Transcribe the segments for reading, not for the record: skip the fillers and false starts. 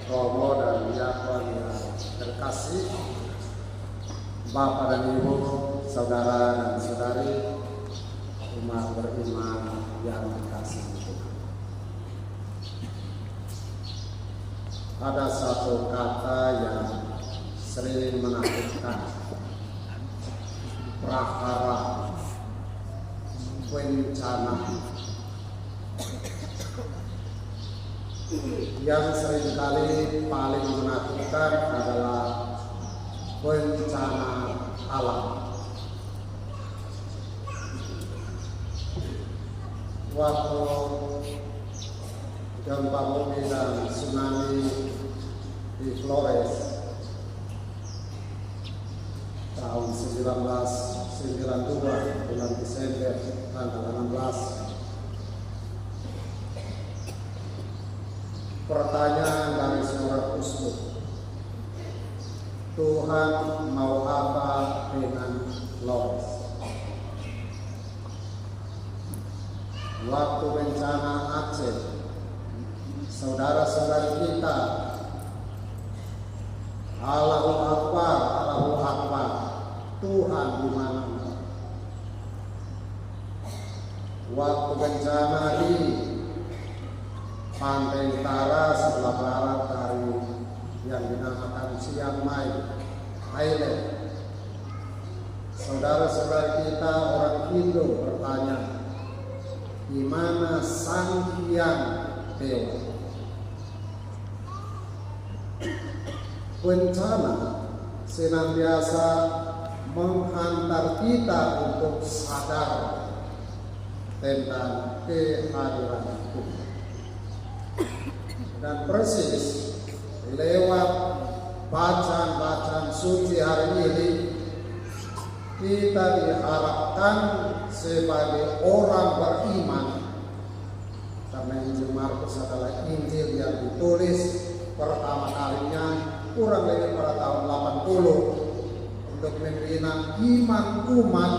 Romo dan diakon yang terkasih, Bapak dan Ibu, saudara dan saudari, umat beriman yang dikasihi Tuhan. Ada satu kata yang sering menakutkan, prahara, bencana, yang seringkali paling menakutkan adalah bencana alam. Waktu gempa bumi dan tsunami di Flores tahun 1992 bulan Desember tanggal 16, pertanyaan dari seorang uskup, Tuhan mau apa dengan Flores? Waktu bencana Aceh, saudara-saudari kita, Allahu Akbar, Allahu Akbar, Tuhan di mana? Waktu bencana di pantai utara sebelah barat dari yang dinamakan Chiang Mai, Thailand, saudara-saudari kita orang Indo bertanya, di mana Sang Hyang Dewa? Bencana senantiasa menghantar kita untuk sadar tentang kehadiran Tuhan. Dan persis lewat bacaan-bacaan suci hari ini, kita diharapkan sebagai orang beriman, karena Injil Markus adalah Injil yang ditulis pertama kalinya kurang lebih pada tahun 80 untuk membina iman umat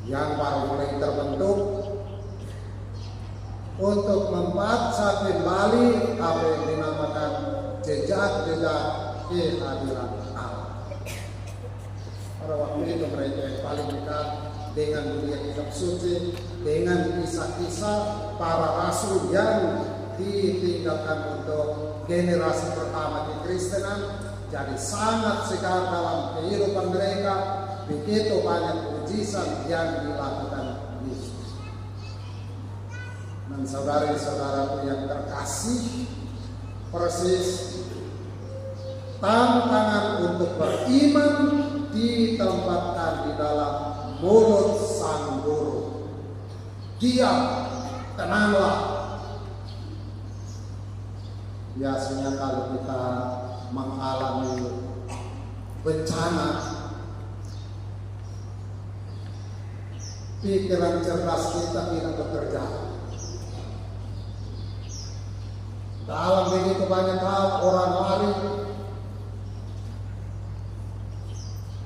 yang baru mulai terbentuk, untuk membaca kembali apa yang dinamakan jejak-jejak kehadiran Allah. Pada waktu itu mereka yang paling dekat dengan dunia kitab suci, dengan kisah-kisah para rasul yang ditinggalkan untuk generasi pertama kekristenan, jadi sangat sekali dalam kehidupan mereka, begitu banyak mujizat yang dilakukan Yesus. Dan saudari-saudaraku yang terkasih, persis tantangan untuk beriman ditempatkan di dalam mulut sang guru. Diam, tenanglah. Biasanya kalau kita mengalami bencana, pikiran cerdas kita tidak bekerja. Dalam begitu banyak hal orang lari,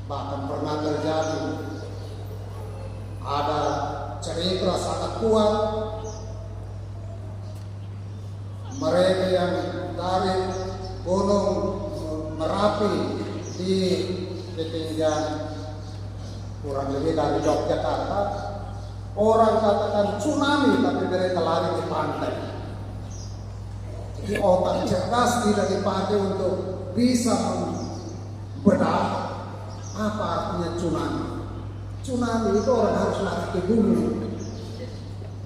bahkan pernah terjadi ada cerita sangat kuat, mereka yang dari Gunung Merapi di ketinggian kurang lebih dari Yogyakarta, orang katakan tsunami tapi mereka lari ke pantai. Jadi otak cerdas tidak dipakai untuk bisa membedah apa artinya tsunami. Tsunami itu orang harus lari ke gunung.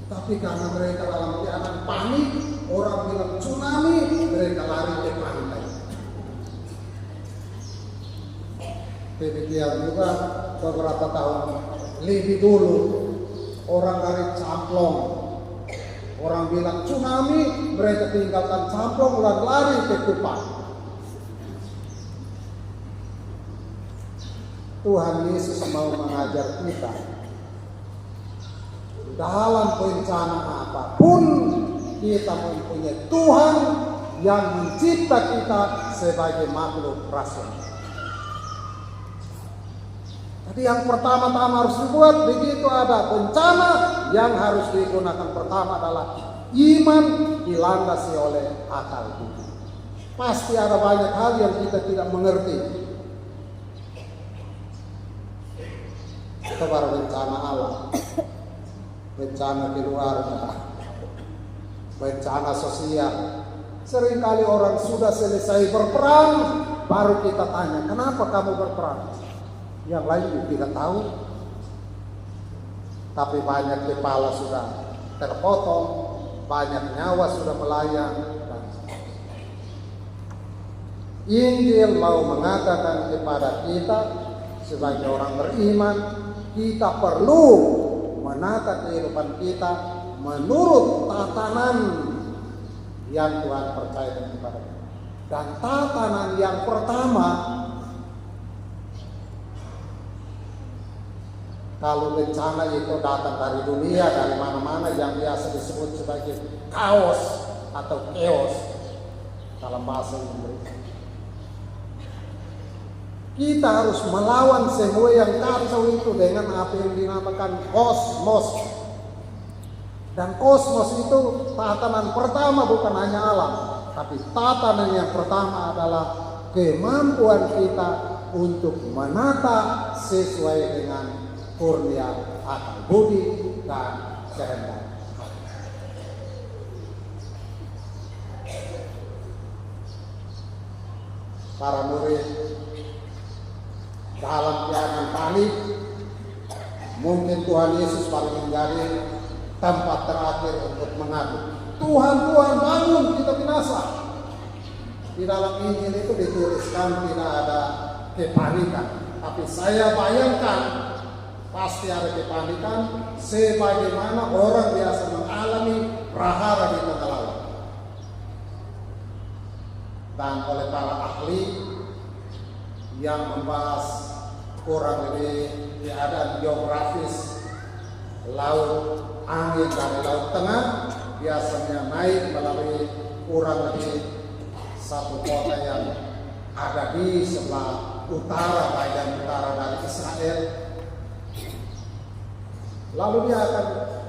Tapi karena mereka dalam keadaan panik, orang bilang tsunami, mereka lari ke pantai. Demikian juga beberapa tahun lebih dulu, orang dari Camplong, orang bilang tsunami, mereka tinggalkan Camplong dan lari ke Kupang. Tuhan Yesus mau mengajar kita, dalam bencana apapun kita mempunyai Tuhan yang mencipta kita sebagai makhluk rasional. Jadi yang pertama-tama harus dibuat, begitu ada bencana, yang harus digunakan pertama adalah iman dilandasi oleh akal budi. Pasti ada banyak hal yang kita tidak mengerti. Coba bencana alam, bencana keluarga, bencana sosial. Seringkali orang sudah selesai berperang, baru kita tanya, kenapa kamu berperang? Yang lain juga tidak tahu. Tapi banyak kepala sudah terpotong, banyak nyawa sudah melayang. Injil mau mengatakan kepada kita sebagai orang beriman, kita perlu menata kehidupan kita menurut tatanan yang Tuhan percayakan kepada kita. Dan tatanan yang pertama, kalau bencana itu datang dari dunia, dari mana-mana, yang biasa disebut sebagai kaos atau chaos dalam bahasa Inggris. Kita harus melawan semua yang kacau itu dengan apa yang dinamakan kosmos. Dan kosmos itu tatanan pertama bukan hanya alam, tapi tatanan yang pertama adalah kemampuan kita untuk menata sesuai dengan kurnia akal budi dan kehendak. Para murid dalam keadaan panik, mungkin Tuhan Yesus paling menjadi tempat terakhir untuk mengadu. Tuhan, Tuhan, bangun, kita binasa. Di dalam Injil itu dituliskan tidak ada kepanikan, tapi saya bayangkan pasti ada kepanikan sebagaimana orang biasa mengalami prahara di tengah laut. Dan oleh para ahli yang membahas kurang lebih keadaan geografis laut, angin dari laut tengah biasanya naik melalui kurang lebih satu kota yang ada di sebelah utara, bagian utara dari Israel. Lalu dia akan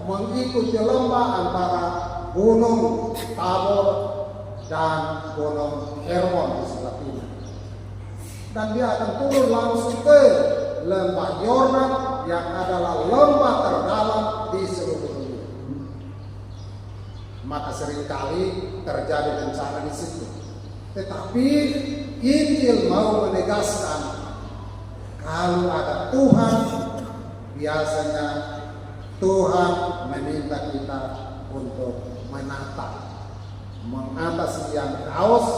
mengikuti lembah antara gunung Tabor dan gunung Hermon di sebelah timur. Dan dia akan turun langsung ke lembah Yordan yang adalah lembah terdalam di seluruh dunia. Maka seringkali terjadi bencana di situ. Tetapi Injil mau menegaskan kalau ada Tuhan, biasanya Tuhan meminta kita untuk mengatasi yang kaos,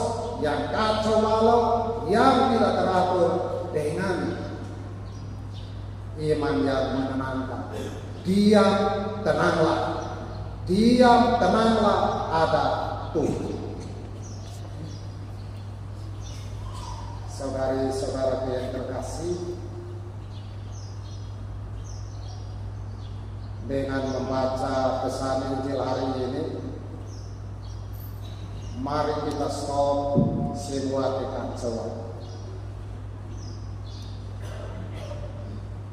yang kacau balau, yang tidak teratur dengan iman yang menenangkan. Diam, tenanglah, ada Tuhan. Saudari-saudara yang terkasih, dengan membaca pesan Injil hari ini, mari kita stop semua kekacauan.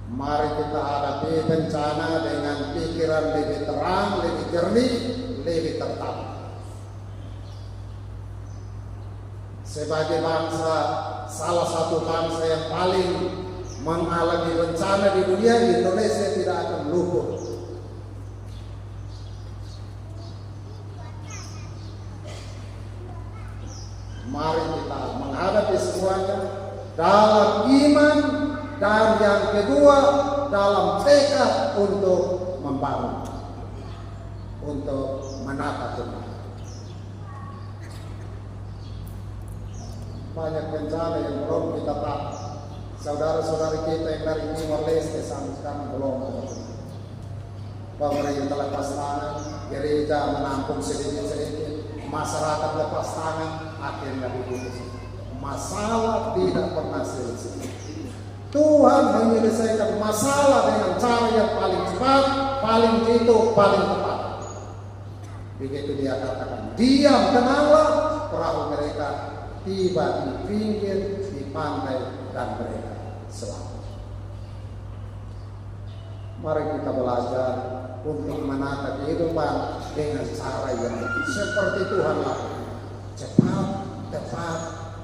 Mari kita hadapi bencana dengan pikiran lebih terang, lebih jernih, lebih tertata. Sebagai bangsa, salah satu bangsa yang paling mengalami bencana di dunia, Indonesia tidak akan luput. Mari kita menghadapi semuanya dalam iman, dan yang kedua dalam tekad untuk membangun, untuk menata Tuhan. Banyak bencana yang belum kita tahu. Saudara-saudari kita yang dari Timor Leste sampai sekarang belum ada. Pemerintah lepas tangan, gereja menampung sedikit-sedikit, masyarakat lepas tangan, akhirnya diputus. Masalah tidak pernah selesai. Tuhan menyelesaikan masalah dengan cara yang paling cepat, paling jitu, paling tepat. Begitu dia katakan, diam, tenanglah, perahu mereka tiba di pinggir, di pantai, dan mereka selamat. Mari kita belajar untuk menata kehidupan dengan cara yang seperti Tuhan lakukan. Cepat, tepat,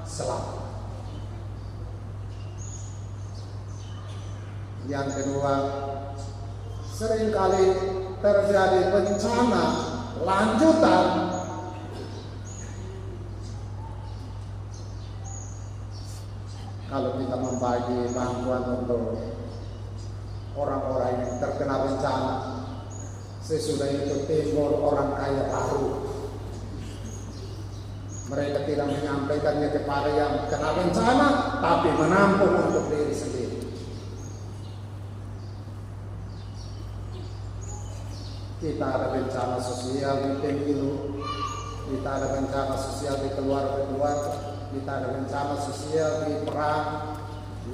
selamat. Yang kedua, seringkali terjadi bencana lanjutan kalau kita membagi bantuan untuk orang-orang yang terkena bencana. Sesudah itu timbul orang kaya baru. Mereka tidak menyampaikannya kepada yang kena bencana, tapi menampung untuk diri sendiri. Kita ada bencana sosial di pemilu, kita ada bencana sosial di keluarga, kita ada bencana sosial di perang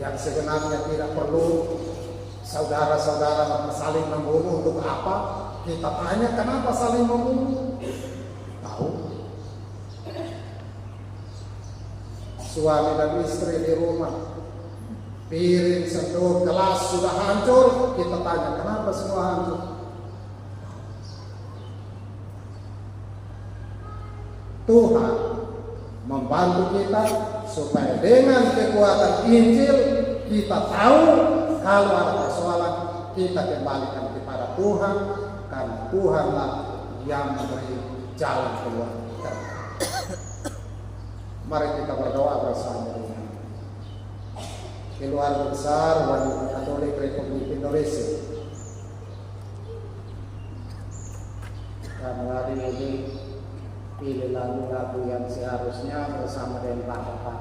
yang sebenarnya tidak perlu saudara-saudara saling membunuh. Untuk apa? Kita tanya kenapa saling membunuh? Tahu? Suami dan istri di rumah, piring, sendok, gelas sudah hancur. Kita tanya kenapa semua hancur? Tuhan membantu kita supaya dengan kekuatan Injil kita tahu kalau ada persoalan, kita kembalikan kepada Tuhan, karena Tuhanlah yang memberi jalan keluar. Mari kita berdoa bersama dengan Keluarga Besar Wanita Katolik Republik Indonesia. Karena hari ini pilih lagu-lagu yang seharusnya bersama dengan Bapak.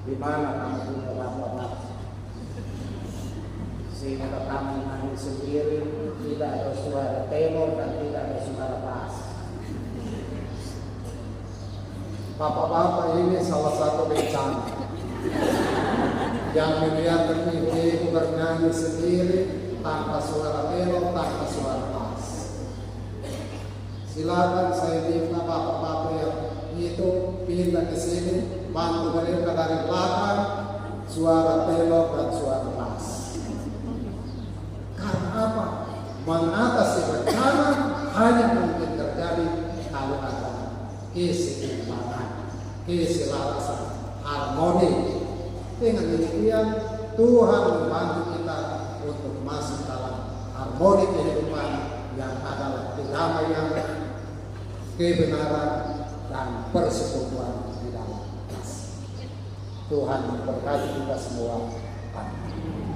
Di mana kamu punya Bapak? Sehingga kamu menangis sendiri, tidak ada suara tenor dan tidak ada suara bass. Bapak-bapak ini salah satu bencana yang membiarkan ibu-ibu bernyanyi sendiri tanpa suara tenor, tanpa suara bass. Silakan saya minta bapak-bapak yang itu pindah ke sini, bantu mereka dari belakang, suara tenor dan suara bass. Karena apa? Mengatasi bencana hanya mungkin terjadi kalau ada keseimbangan, keselarasan, harmoni. Dengan demikian Tuhan membantu kita untuk masuk dalam harmoni kehidupan yang adalah kedamaian, kebenaran, dan persekutuan di dalam kasih. Tuhan memberkati kita semua. Amin.